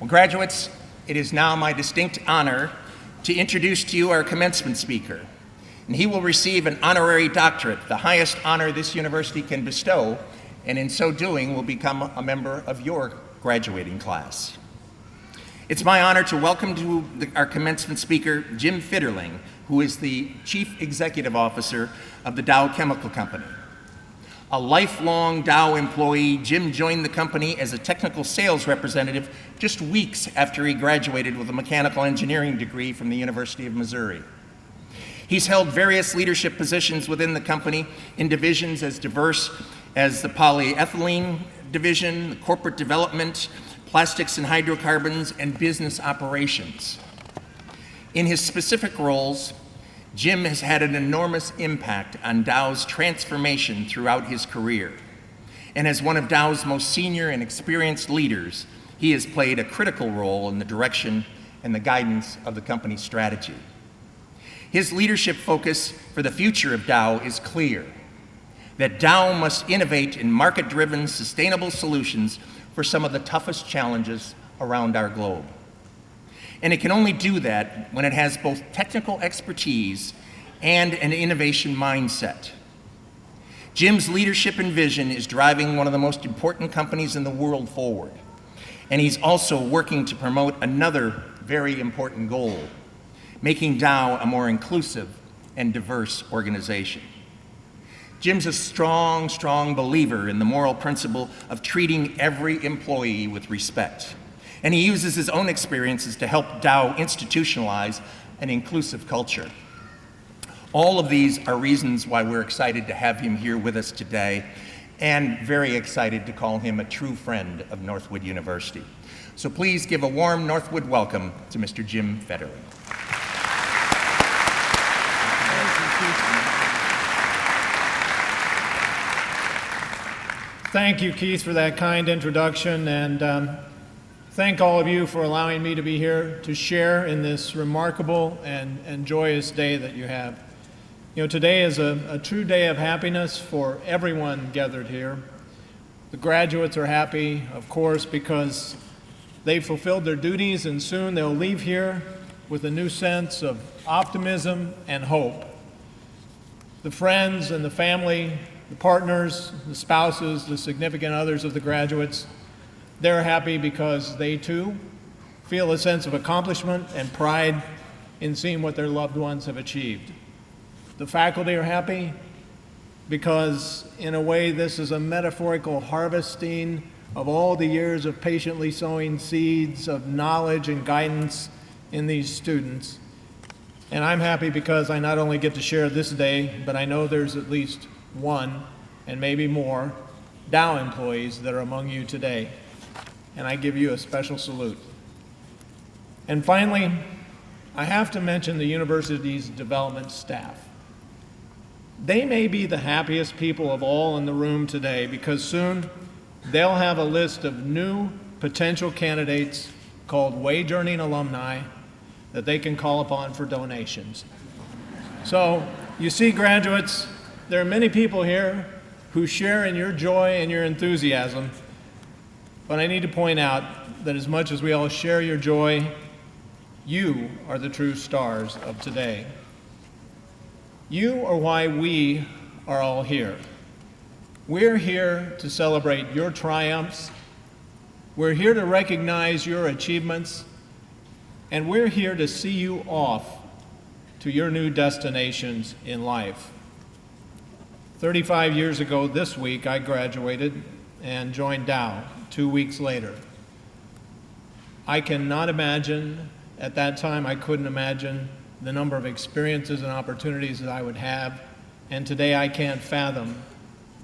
Well, graduates, it is now my distinct honor to introduce to you our commencement speaker. And he will receive an honorary doctorate, the highest honor this university can bestow, and in so doing will become a member of your graduating class. It's my honor to welcome to our commencement speaker, Jim Fitterling, who is the Chief Executive Officer of the Dow Chemical Company. A lifelong Dow employee, Jim joined the company as a technical sales representative just weeks after he graduated with a mechanical engineering degree from the University of Missouri. He's held various leadership positions within the company in divisions as diverse as the polyethylene division, corporate development, plastics and hydrocarbons, and business operations. In his specific roles, Jim has had an enormous impact on Dow's transformation throughout his career. And as one of Dow's most senior and experienced leaders, he has played a critical role in the direction and the guidance of the company's strategy. His leadership focus for the future of Dow is clear: that Dow must innovate in market-driven, sustainable solutions for some of the toughest challenges around our globe. And it can only do that when it has both technical expertise and an innovation mindset. Jim's leadership and vision is driving one of the most important companies in the world forward. And he's also working to promote another very important goal: making Dow a more inclusive and diverse organization. Jim's a strong believer in the moral principle of treating every employee with respect. And he uses his own experiences to help Dow institutionalize an inclusive culture. All of these are reasons why we're excited to have him here with us today, and very excited to call him a true friend of Northwood University. So please give a warm Northwood welcome to Mr. Jim Fitterling. Thank you, Keith, for that kind introduction, and thank all of you for allowing me to be here to share in this remarkable and joyous day that you have. You know, today is a true day of happiness for everyone gathered here. The graduates are happy, of course, because they've fulfilled their duties, and soon they'll leave here with a new sense of optimism and hope. The friends and the family, the partners, the spouses, the significant others of the graduates, they're happy because they too feel a sense of accomplishment and pride in seeing what their loved ones have achieved. The faculty are happy because, in a way, this is a metaphorical harvesting of all the years of patiently sowing seeds of knowledge and guidance in these students. And I'm happy because I not only get to share this day, but I know there's at least one, and maybe more, Dow employees that are among you today. And I give you a special salute. And finally, I have to mention the university's development staff. They may be the happiest people of all in the room today, because soon they'll have a list of new potential candidates called wage earning alumni that they can call upon for donations. So, you see, graduates, there are many people here who share in your joy and your enthusiasm, but I need to point out that as much as we all share your joy, you are the true stars of today. You are why we are all here. We're here to celebrate your triumphs. We're here to recognize your achievements. And we're here to see you off to your new destinations in life. 35 years ago this week, I graduated and joined Dow 2 weeks later. I cannot imagine, at that time I couldn't imagine the number of experiences and opportunities that I would have, and today I can't fathom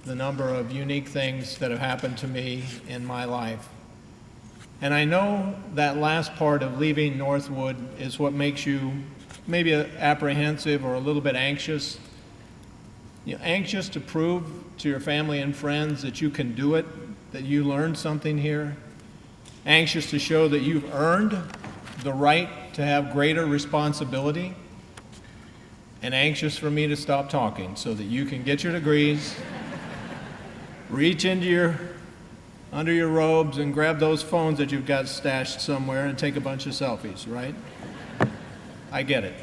the number of unique things that have happened to me in my life. And I know that last part of leaving Northwood is what makes you maybe apprehensive or a little bit anxious. You're anxious to prove to your family and friends that you can do it, that you learned something here. Anxious to show that you've earned the right to have greater responsibility. And anxious for me to stop talking so that you can get your degrees, reach into your under your robes and grab those phones that you've got stashed somewhere and take a bunch of selfies, right? I get it.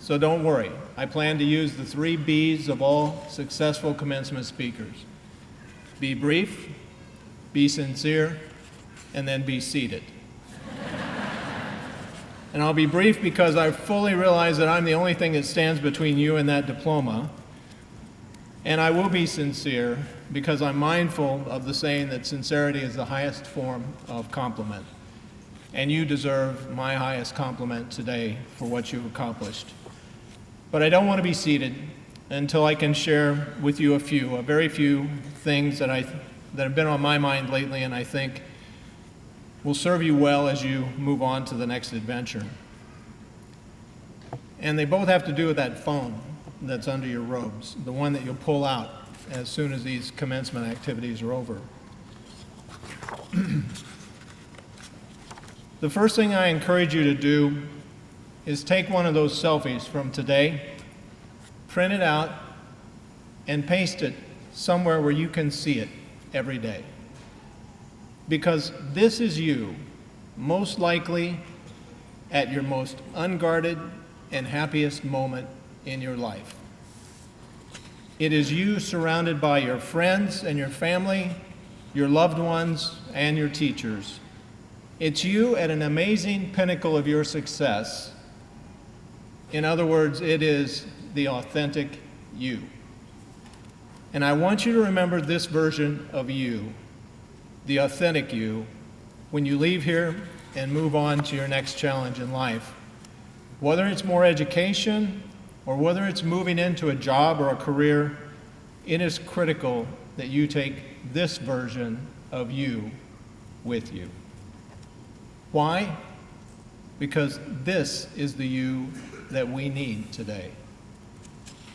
So don't worry. I plan to use the 3 B's of all successful commencement speakers. Be brief, be sincere, and then be seated. And I'll be brief because I fully realize that I'm the only thing that stands between you and that diploma. And I will be sincere because I'm mindful of the saying that sincerity is the highest form of compliment. And you deserve my highest compliment today for what you've accomplished. But I don't want to be seated until I can share with you a very few things that have been on my mind lately and I think will serve you well as you move on to the next adventure. And they both have to do with that phone that's under your robes, the one that you'll pull out as soon as these commencement activities are over. The first thing I encourage you to do is take one of those selfies from today, print it out, and paste it somewhere where you can see it every day. Because this is you, most likely at your most unguarded and happiest moment in your life. It is you surrounded by your friends and your family, your loved ones, and your teachers. It's you at an amazing pinnacle of your success. In other words, it is the authentic you. And I want you to remember this version of you, the authentic you, when you leave here and move on to your next challenge in life. Whether it's more education or whether it's moving into a job or a career, it is critical that you take this version of you with you. Why? Because this is the you that we need today.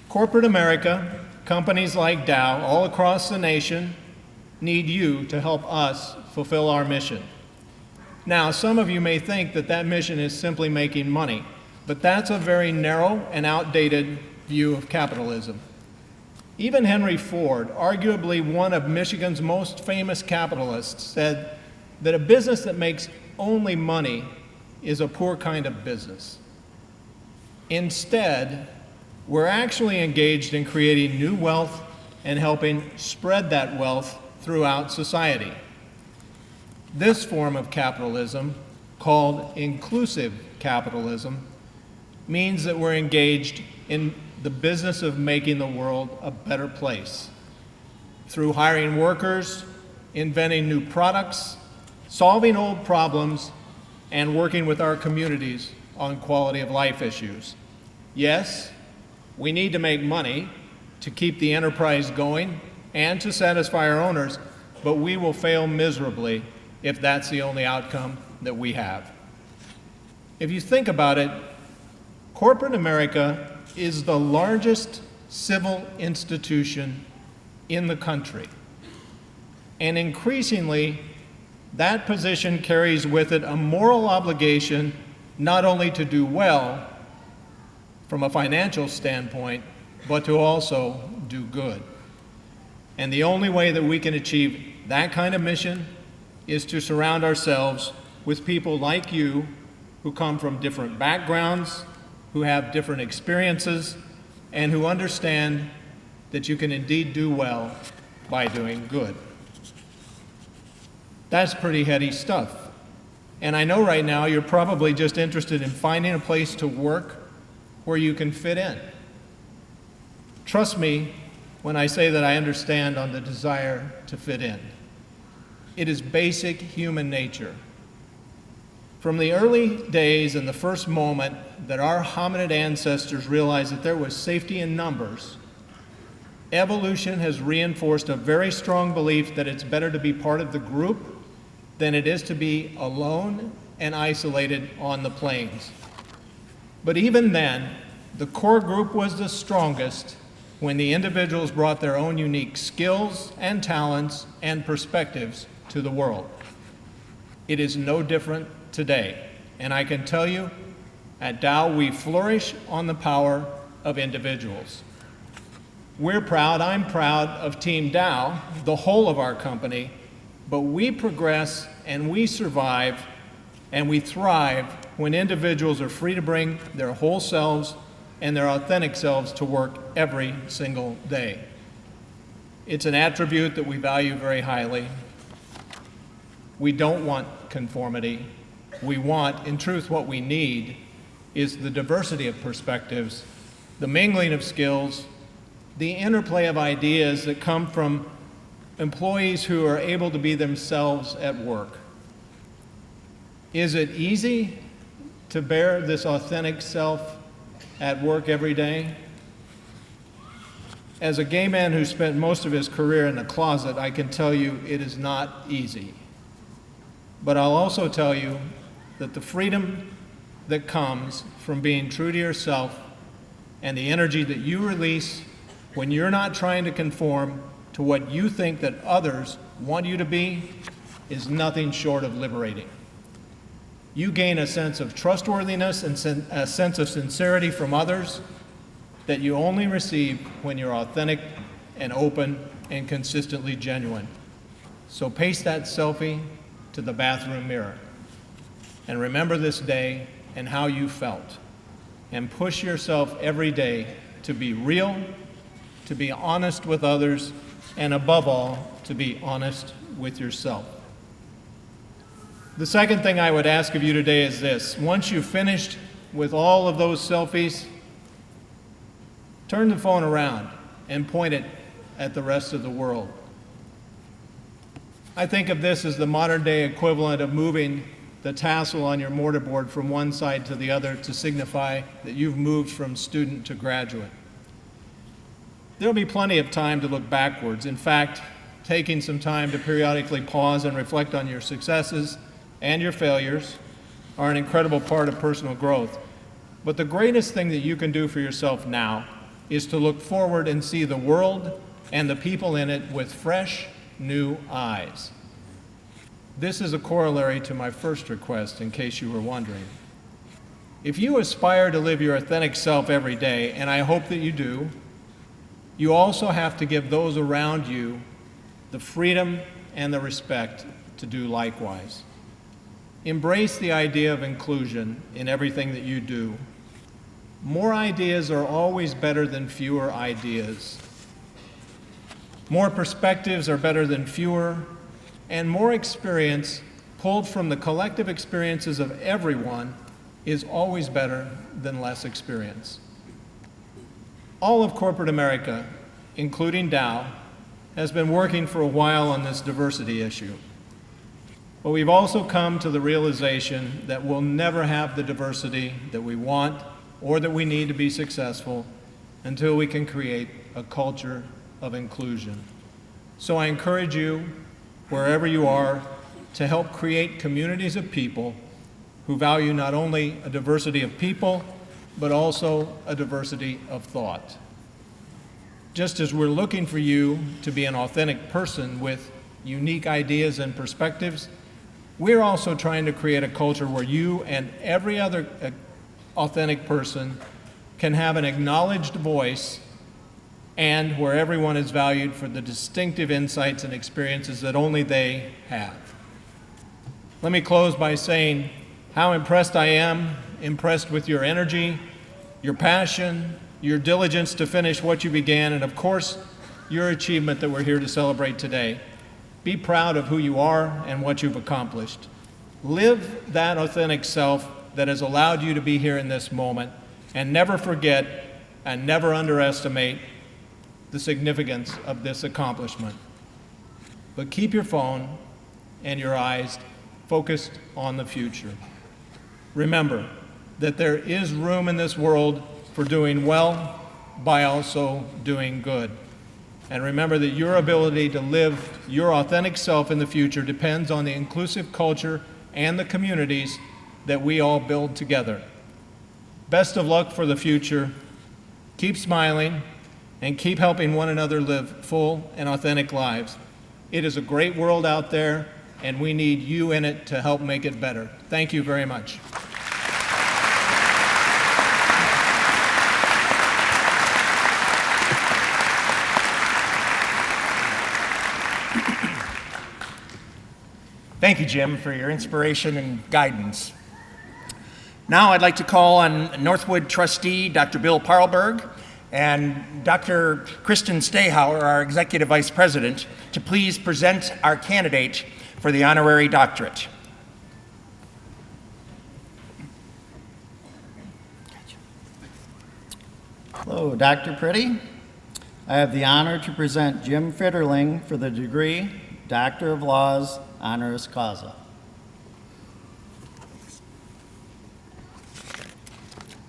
Corporate America, companies like Dow all across the nation, need you to help us fulfill our mission. Now, some of you may think that that mission is simply making money, but that's a very narrow and outdated view of capitalism. Even Henry Ford, arguably one of Michigan's most famous capitalists, said that a business that makes only money is a poor kind of business. Instead, we're actually engaged in creating new wealth and helping spread that wealth throughout society. This form of capitalism, called inclusive capitalism, means that we're engaged in the business of making the world a better place through hiring workers, inventing new products, solving old problems, and working with our communities on quality of life issues. Yes, we need to make money to keep the enterprise going and to satisfy our owners, but we will fail miserably if that's the only outcome that we have. If you think about it, corporate America is the largest civil institution in the country. And increasingly, that position carries with it a moral obligation not only to do well from a financial standpoint, but to also do good. And the only way that we can achieve that kind of mission is to surround ourselves with people like you who come from different backgrounds, who have different experiences, and who understand that you can indeed do well by doing good. That's pretty heady stuff. And I know right now you're probably just interested in finding a place to work where you can fit in. Trust me when I say that I understand on the desire to fit in. It is basic human nature. From the early days and the first moment that our hominid ancestors realized that there was safety in numbers, evolution has reinforced a very strong belief that it's better to be part of the group than it is to be alone and isolated on the plains. But even then, the core group was the strongest when the individuals brought their own unique skills and talents and perspectives to the world. It is no different today, and I can tell you, at Dow we flourish on the power of individuals. We're proud, I'm proud of Team Dow, the whole of our company, But we progress and we survive and we thrive when individuals are free to bring their whole selves and their authentic selves to work every single day. It's an attribute that we value very highly. We don't want conformity. We want, in truth, what we need is the diversity of perspectives, the mingling of skills, the interplay of ideas that come from employees who are able to be themselves at work. Is it easy to bear this authentic self at work every day? As a gay man who spent most of his career in the closet, I can tell you it is not easy. But I'll also tell you that the freedom that comes from being true to yourself and the energy that you release when you're not trying to conform to what you think that others want you to be is nothing short of liberating. You gain a sense of trustworthiness and a sense of sincerity from others that you only receive when you're authentic and open and consistently genuine. So paste that selfie to the bathroom mirror and remember this day and how you felt, and push yourself every day to be real, to be honest with others, and above all, to be honest with yourself. The second thing I would ask of you today is this: once you've finished with all of those selfies, turn the phone around and point it at the rest of the world. I think of this as the modern day equivalent of moving the tassel on your mortarboard from one side to the other to signify that you've moved from student to graduate. There'll be plenty of time to look backwards. In fact, taking some time to periodically pause and reflect on your successes and your failures are an incredible part of personal growth. But the greatest thing that you can do for yourself now is to look forward and see the world and the people in it with fresh, new eyes. This is a corollary to my first request, in case you were wondering. If you aspire to live your authentic self every day, and I hope that you do, you also have to give those around you the freedom and the respect to do likewise. Embrace the idea of inclusion in everything that you do. More ideas are always better than fewer ideas. More perspectives are better than fewer, and more experience pulled from the collective experiences of everyone is always better than less experience. All of corporate America, including Dow, has been working for a while on this diversity issue. But we've also come to the realization that we'll never have the diversity that we want or that we need to be successful until we can create a culture of inclusion. So I encourage you, wherever you are, to help create communities of people who value not only a diversity of people, but also a diversity of thought. Just as we're looking for you to be an authentic person with unique ideas and perspectives, we're also trying to create a culture where you and every other authentic person can have an acknowledged voice, and where everyone is valued for the distinctive insights and experiences that only they have. Let me close by saying how impressed I am, impressed with your energy, your passion, your diligence to finish what you began, and of course, your achievement that we're here to celebrate today. Be proud of who you are and what you've accomplished. Live that authentic self that has allowed you to be here in this moment, and never forget and never underestimate the significance of this accomplishment. But keep your phone and your eyes focused on the future. Remember that there is room in this world for doing well by also doing good. And remember that your ability to live your authentic self in the future depends on the inclusive culture and the communities that we all build together. Best of luck for the future. Keep smiling and keep helping one another live full and authentic lives. It is a great world out there, and we need you in it to help make it better. Thank you very much. Thank you, Jim, for your inspiration and guidance. Now I'd like to call on Northwood trustee, Dr. Bill Parlberg, and Dr. Kristen Stahauer, our Executive Vice President, to please present our candidate for the honorary doctorate. Hello, Dr. Pretty. I have the honor to present Jim Fitterling for the degree Doctor of Laws, honoris causa.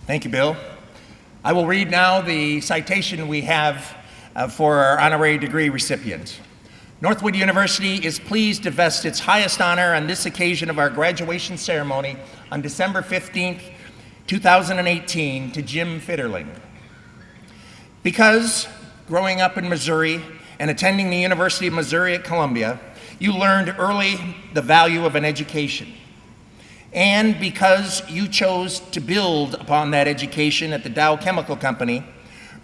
Thank you, Bill. I will read now the citation we have for our honorary degree recipient. Northwood University is pleased to vest its highest honor on this occasion of our graduation ceremony on December 15th, 2018 to Jim Fitterling. Because growing up in Missouri and attending the University of Missouri at Columbia, you learned early the value of an education. And because you chose to build upon that education at the Dow Chemical Company,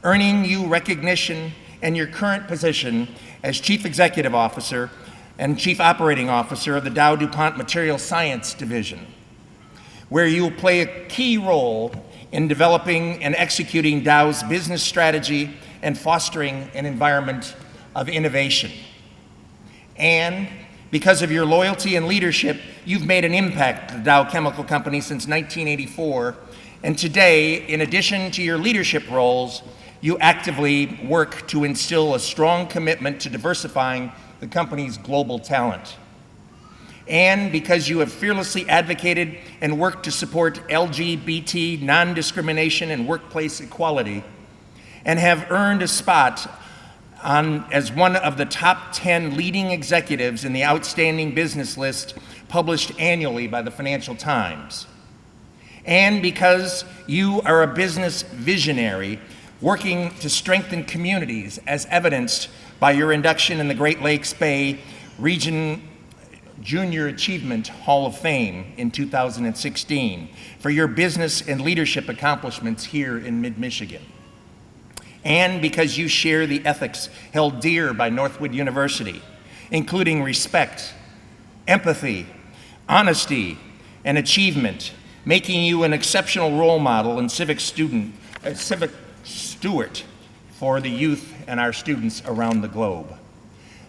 earning you recognition and your current position as Chief Executive Officer and Chief Operating Officer of the Dow DuPont Material Science Division, where you will play a key role in developing and executing Dow's business strategy and fostering an environment of innovation. And because of your loyalty and leadership, you've made an impact at the Dow Chemical Company since 1984, and today, in addition to your leadership roles, you actively work to instill a strong commitment to diversifying the company's global talent. And because you have fearlessly advocated and worked to support LGBT non-discrimination and workplace equality, and have earned a spot as one of the top 10 leading executives in the Outstanding Business list published annually by the Financial Times. And because you are a business visionary working to strengthen communities as evidenced by your induction in the Great Lakes Bay Region Junior Achievement Hall of Fame in 2016 for your business and leadership accomplishments here in mid-Michigan. And because you share the ethics held dear by Northwood University, including respect, empathy, honesty, and achievement, making you an exceptional role model and civic steward for the youth and our students around the globe.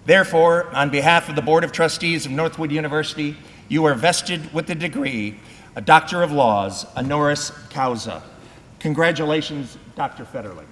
Therefore, on behalf of the Board of Trustees of Northwood University, you are vested with the degree, a Doctor of Laws, honoris causa. Congratulations, Dr. Fitterling.